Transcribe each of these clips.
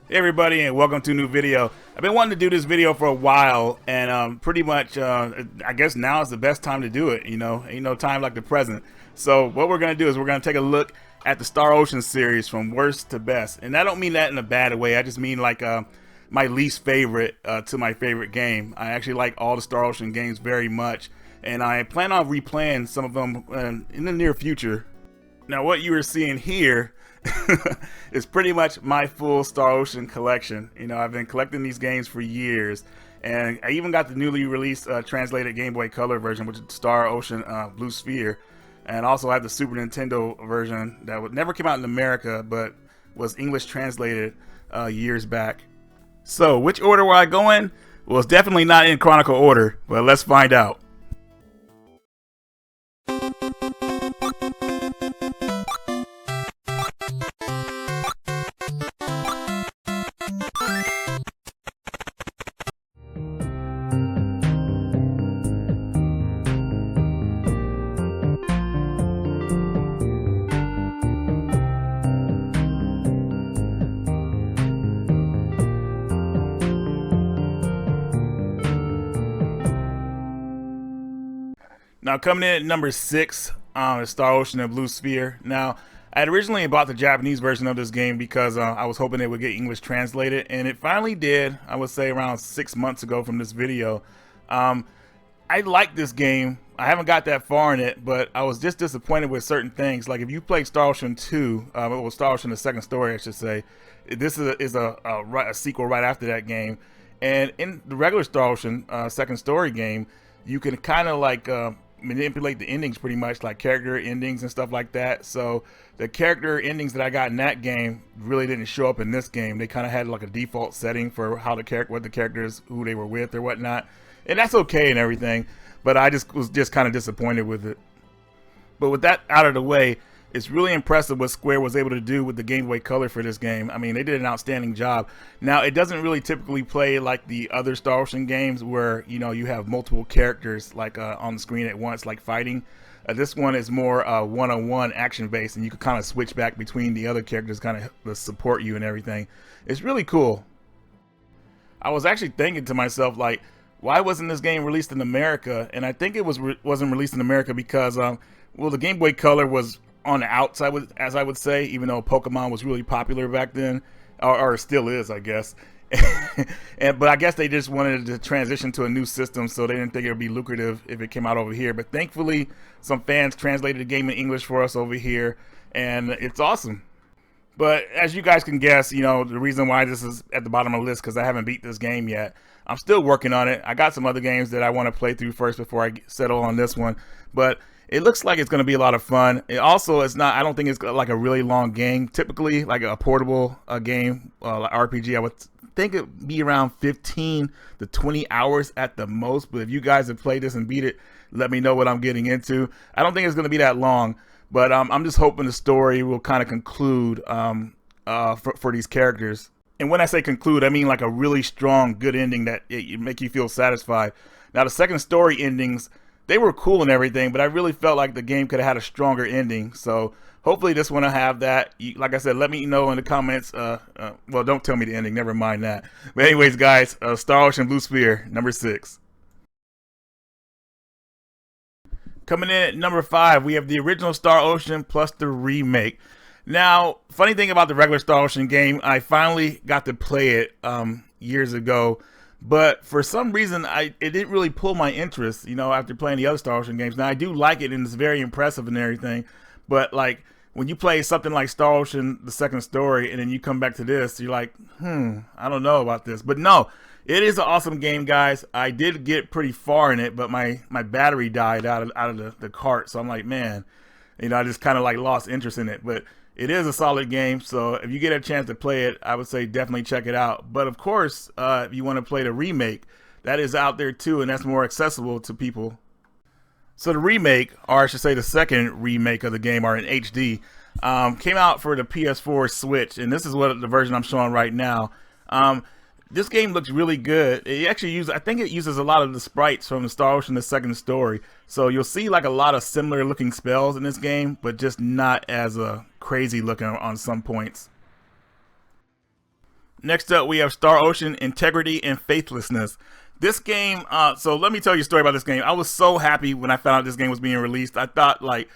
Hey everybody, and welcome to a new video. I've been wanting to do this video for a while, and pretty much I guess now is the best time to do it. Ain't no time like the present. So what we're gonna do is we're gonna take a look at the Star Ocean series from worst to best, and I don't mean that in a bad way. I just mean like my least favorite to my favorite game. I actually like all the Star Ocean games very much, and I plan on replaying some of them in the near future. Now what you are seeing here is pretty much my full Star Ocean collection. I've been collecting these games for years, and I even got the newly released translated Game Boy Color version, which is Star Ocean Blue Sphere, and also I have the Super Nintendo version that never came out in America, but was English translated years back. So, which order will I go in? Well, it's definitely not in chronological order, but let's find out. Now coming in at number 6 is Star Ocean and Blue Sphere. Now I had originally bought the Japanese version of this game because I was hoping it would get English translated, and it finally did. I would say around 6 months ago from this video. I like this game. I haven't got that far in it, but I was just disappointed with certain things. Like if you played Star Ocean 2, well, Star Ocean the second story I should say, this is a sequel right after that game. And in the regular Star Ocean second story game, you can kind of like manipulate the endings pretty much, like character endings and stuff like that. So the character endings that I got in that game really didn't show up in this game. They kind of had like a default setting for how what the characters, who they were with or whatnot, and that's okay and everything, but I was kind of disappointed with it. But with that out of the way, it's really impressive what Square was able to do with the Game Boy Color for this game. I mean, they did an outstanding job. Now, it doesn't really typically play like the other Star Ocean games where, you have multiple characters like on the screen at once, like fighting. This one is more one-on-one action-based, and you can kind of switch back between the other characters, kind of support you and everything. It's really cool. I was actually thinking to myself, like, why wasn't this game released in America? And I think it wasn't released in America because, well, the Game Boy Color was on the outside, as I would say, even though Pokemon was really popular back then, or still is, I guess. But I guess they just wanted to transition to a new system, so they didn't think it would be lucrative if it came out over here. But thankfully, some fans translated the game in English for us over here, and it's awesome. But as you guys can guess, the reason why this is at the bottom of the list because I haven't beat this game yet. I'm still working on it. I got some other games that I want to play through first before I settle on this one. But it looks like it's going to be a lot of fun. It also is not, I don't think it's like a really long game. Typically, like a portable game, like RPG, I would think it'd be around 15 to 20 hours at the most. But if you guys have played this and beat it, let me know what I'm getting into. I don't think it's going to be that long. But I'm just hoping the story will kind of conclude for these characters. And when I say conclude, I mean like a really strong, good ending that it make you feel satisfied. Now, the second story endings, they were cool and everything, but I really felt like the game could have had a stronger ending. So hopefully this one will have that. Like I said, let me know in the comments. Well, don't tell me the ending. Never mind that. But anyways, guys, Star Ocean Blue Sphere, number 6. Coming in at number 5, we have the original Star Ocean plus the remake. Now, funny thing about the regular Star Ocean game, I finally got to play it years ago, but for some reason, it didn't really pull my interest, after playing the other Star Ocean games. Now, I do like it, and it's very impressive and everything, but like, when you play something like Star Ocean, the second story, and then you come back to this, you're like, I don't know about this. But no, it is an awesome game, guys. I did get pretty far in it, but my battery died out of the cart, so I'm like, man, I just kind of like lost interest in it. But it is a solid game, so if you get a chance to play it, I would say definitely check it out. But of course, if you want to play the remake, that is out there too, and that's more accessible to people. So the remake, or I should say the second remake of the game, or in HD, came out for the PS4 Switch, and this is what the version I'm showing right now. This game looks really good. It actually I think it uses a lot of the sprites from the Star Ocean: The Second Story. So you'll see like a lot of similar looking spells in this game, but just not as crazy looking on some points. Next up, we have Star Ocean Integrity and Faithlessness. This game, so let me tell you a story about this game. I was so happy when I found out this game was being released. I thought like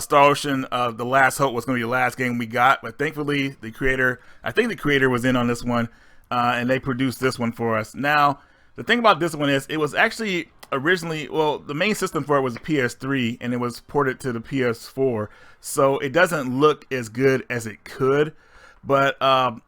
Star Ocean, The Last Hope was going to be the last game we got, but thankfully the creator, I think the creator was in on this one, and they produced this one for us. Now, the thing about this one is it was actually originally, well, the main system for it was PS3, and it was ported to the PS4, so it doesn't look as good as it could. But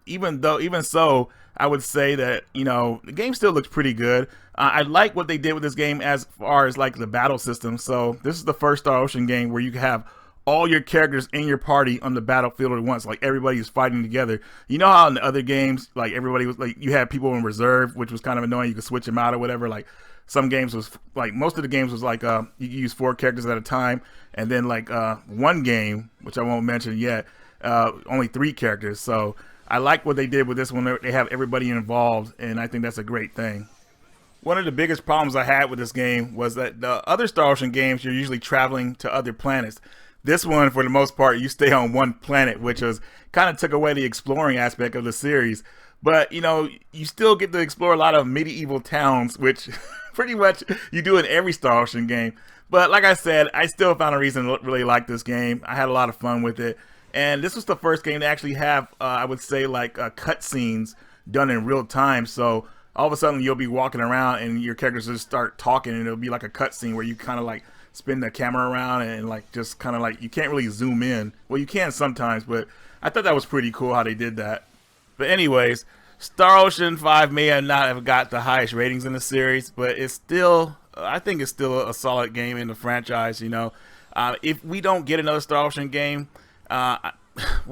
even so, I would say that the game still looks pretty good. I like what they did with this game as far as like the battle system. So this is the first Star Ocean game where you can have all your characters in your party on the battlefield at once, like everybody is fighting together. You know how in the other games, like everybody was like you had people in reserve, which was kind of annoying. You could switch them out or whatever. Like some games was like most of the games was like you could use 4 characters at a time, and then like one game, which I won't mention yet, only 3 characters. So I like what they did with this one. They have everybody involved, and I think that's a great thing. One of the biggest problems I had with this game was that the other Star Ocean games, you're usually traveling to other planets. This one, for the most part, you stay on one planet, which was kind of took away the exploring aspect of the series. But you still get to explore a lot of medieval towns, which pretty much you do in every Star Ocean game. But like I said, I still found a reason to really like this game. I had a lot of fun with it. And this was the first game to actually have, I would say, like cutscenes done in real time. So all of a sudden you'll be walking around and your characters just start talking, and it'll be like a cutscene where you kind of like spin the camera around and like just kind of like you can't really zoom in. Well, you can sometimes, but I thought that was pretty cool how they did that. But anyways, Star Ocean 5 may not have got the highest ratings in the series, but it's still, I think it's still a solid game in the franchise. If we don't get another Star Ocean game, well,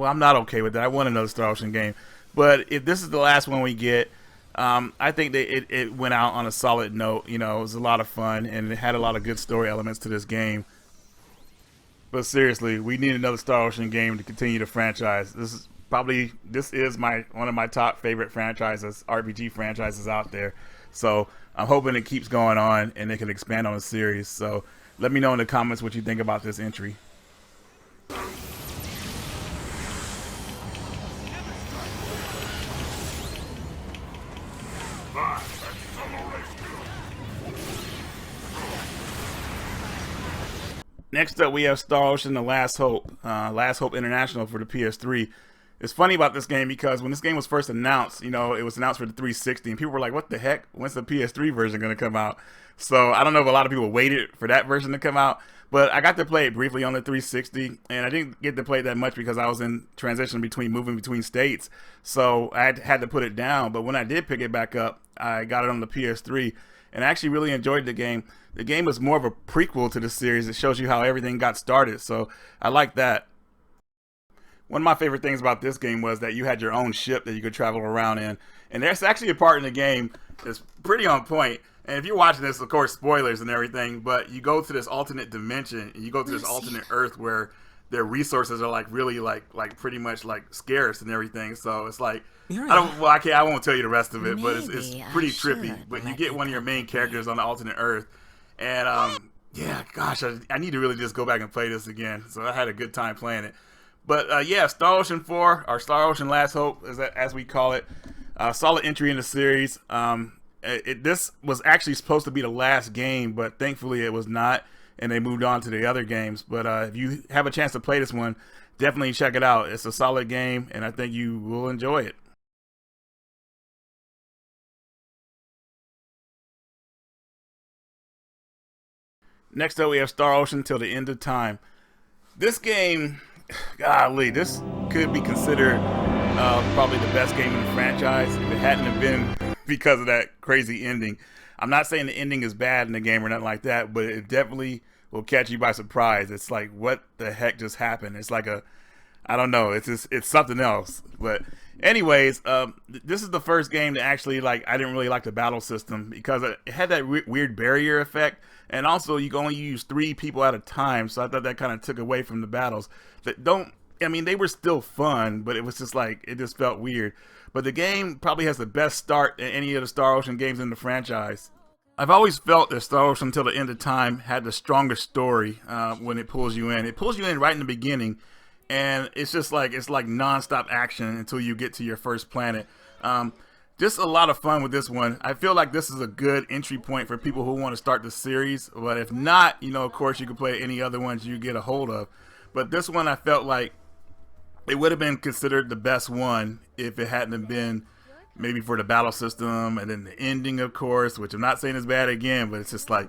I'm not okay with that. I want another Star Ocean game, but if this is the last one we get, I think that it went out on a solid note. It was a lot of fun, and it had a lot of good story elements to this game. But seriously, we need another Star Ocean game to continue the franchise. This is one of my top favorite franchises, RPG franchises out there. So I'm hoping it keeps going on and they can expand on the series. So let me know in the comments what you think about this entry. Next up, we have Star Ocean: The Last Hope, Last Hope International for the PS3. It's funny about this game because when this game was first announced, it was announced for the 360, and people were like, "What the heck? When's the PS3 version going to come out?" So I don't know if a lot of people waited for that version to come out, but I got to play it briefly on the 360, and I didn't get to play it that much because I was in transition moving between states, so I had to put it down. But when I did pick it back up, I got it on the PS3, and I actually really enjoyed the game. The game is more of a prequel to the series. It shows you how everything got started, so I like that. One of my favorite things about this game was that you had your own ship that you could travel around in, and there's actually a part in the game that's pretty on point. And if you're watching this, of course, spoilers and everything, but you go to this alternate dimension, and you go to this alternate Earth where their resources are like really like pretty much like scarce and everything. So it's like I won't tell you the rest of it, but it's pretty trippy. But you get one of your main characters on the alternate Earth. And yeah, gosh, I need to really just go back and play this again. So I had a good time playing it. But yeah, Star Ocean 4, or Star Ocean Last Hope, as we call it, solid entry in the series. This was actually supposed to be the last game, but thankfully it was not, and they moved on to the other games. But if you have a chance to play this one, definitely check it out. It's a solid game, and I think you will enjoy it. Next up, we have Star Ocean Till the End of Time. This game, golly, this could be considered probably the best game in the franchise if it hadn't have been because of that crazy ending. I'm not saying the ending is bad in the game or nothing like that, but it definitely will catch you by surprise. It's like, what the heck just happened? It's like I don't know. It's something else. But anyways, this is the first game that actually I didn't really like the battle system because it had that weird barrier effect, and also you can only use 3 people at a time. So I thought that kind of took away from the battles. They were still fun, but it was just it just felt weird. But the game probably has the best start in any of the Star Ocean games in the franchise. I've always felt that Star Ocean Till the End of Time had the strongest story when it pulls you in. It pulls you in right in the beginning, and it's just it's like nonstop action until you get to your first planet. Just a lot of fun with this one. I feel like this is a good entry point for people who want to start the series. But if not, you know, of course, you can play any other ones you get a hold of. But this one, I felt like it would have been considered the best one if it hadn't been maybe for the battle system and then the ending, of course, which I'm not saying is bad again, but it's just like,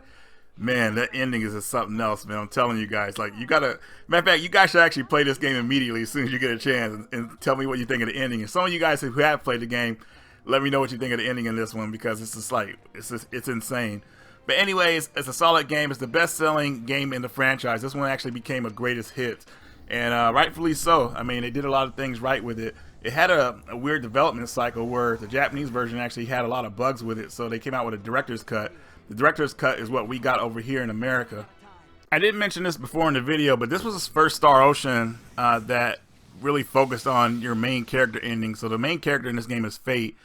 man, that ending is just something else, man. I'm telling you guys, like, you gotta, matter of fact, you guys should actually play this game immediately as soon as you get a chance and tell me what you think of the ending. And some of you guys who have played the game, let me know what you think of the ending in this one, because it's just like, it's insane. But anyways, it's a solid game. It's the best-selling game in the franchise. This one actually became a greatest hit, and rightfully so. I mean, they did a lot of things right with it. It had a weird development cycle where the Japanese version actually had a lot of bugs with it, so they came out with a director's cut. The director's cut is what we got over here in America. I didn't mention this before in the video, but this was the first Star Ocean that really focused on your main character ending. So the main character in this game is Fate,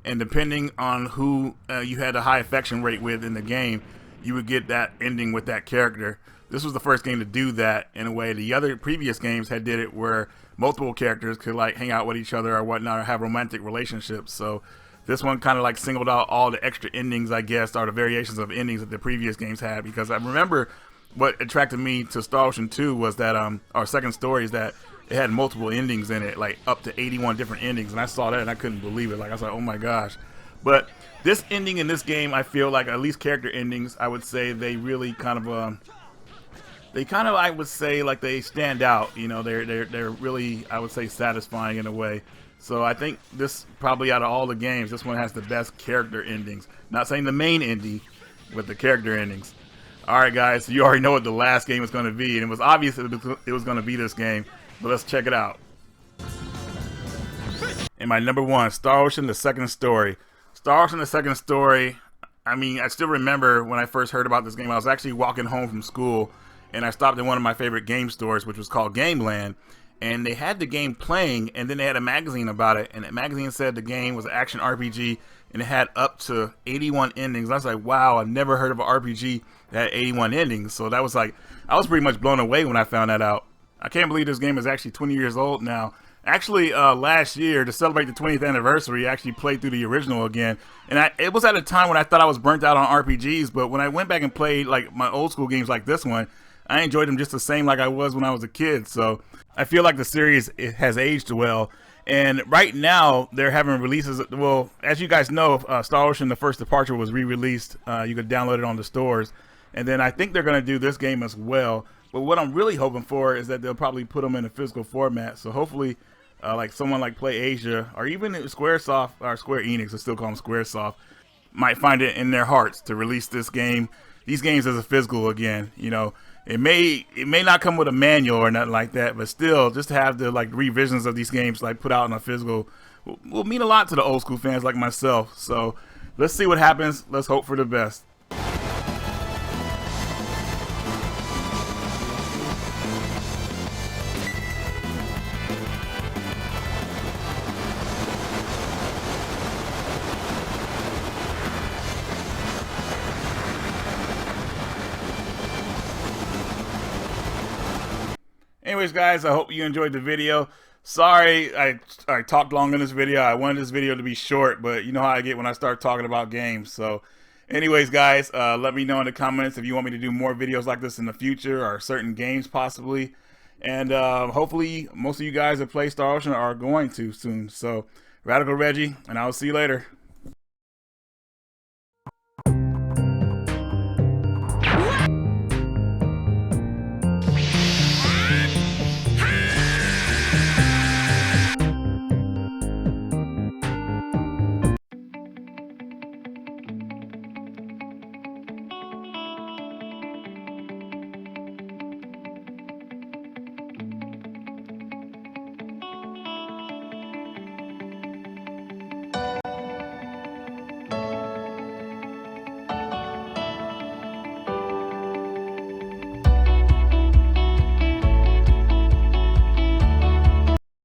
and depending on who you had a high affection rate with in the game, you would get that ending with that character. This was the first game to do that in a way. The other previous games had did it where multiple characters could like hang out with each other or whatnot, or have romantic relationships. So this one kind of like singled out all the extra endings, I guess, or the variations of endings that the previous games had. Because I remember what attracted me to Star Ocean 2 was that our second story is that it had multiple endings in it, like up to 81 different endings, and I saw that and I couldn't believe it. Like, I was like, oh my gosh. But this ending in this game, I feel like, at least character endings, I would say they really kind of I would say, like, they stand out. You know, they're really, I would say, satisfying in a way. So I think this, probably out of all the games, this one has the best character endings. Not saying the main ending, but the character endings. All right, guys, so you already know what the last game was going to be, and it was obvious it was going to be this game. But let's check it out. And my number one, Star Ocean: The Second Story. Star Ocean: The Second Story. I mean, I still remember when I first heard about this game. I was actually walking home from school, and I stopped in one of my favorite game stores, which was called Gameland. And they had the game playing, and then they had a magazine about it. And that magazine said the game was an action RPG, and it had up to 81 endings. I was like, wow, I've never heard of an RPG that had 81 endings. So that was like, I was pretty much blown away when I found that out. I can't believe this game is actually 20 years old now. Actually, last year, to celebrate the 20th anniversary, I actually played through the original again. And it was at a time when I thought I was burnt out on RPGs, but when I went back and played like my old school games like this one, I enjoyed them just the same like I was when I was a kid. So I feel like the series, it has aged well. And right now, they're having releases. Well, as you guys know, Star Ocean: The First Departure was re-released. You could download it on the stores. And then I think they're going to do this game as well. But what I'm really hoping for is that they'll probably put them in a physical format. So hopefully, like someone like PlayAsia, or even Squaresoft, or Square Enix, I still call them Squaresoft, might find it in their hearts to release this game, these games as a physical again. You know, it may not come with a manual or nothing like that, but still, just to have the like revisions of these games like put out in a physical will mean a lot to the old school fans like myself. So let's see what happens. Let's hope for the best. Anyways, guys, I hope you enjoyed the video. Sorry I talked long in this video. I wanted this video to be short, but you know how I get when I start talking about games. So anyways, guys, let me know in the comments if you want me to do more videos like this in the future, or certain games possibly. And hopefully most of you guys that play Star Ocean are going to soon. So Radical Reggie, and I'll see you later.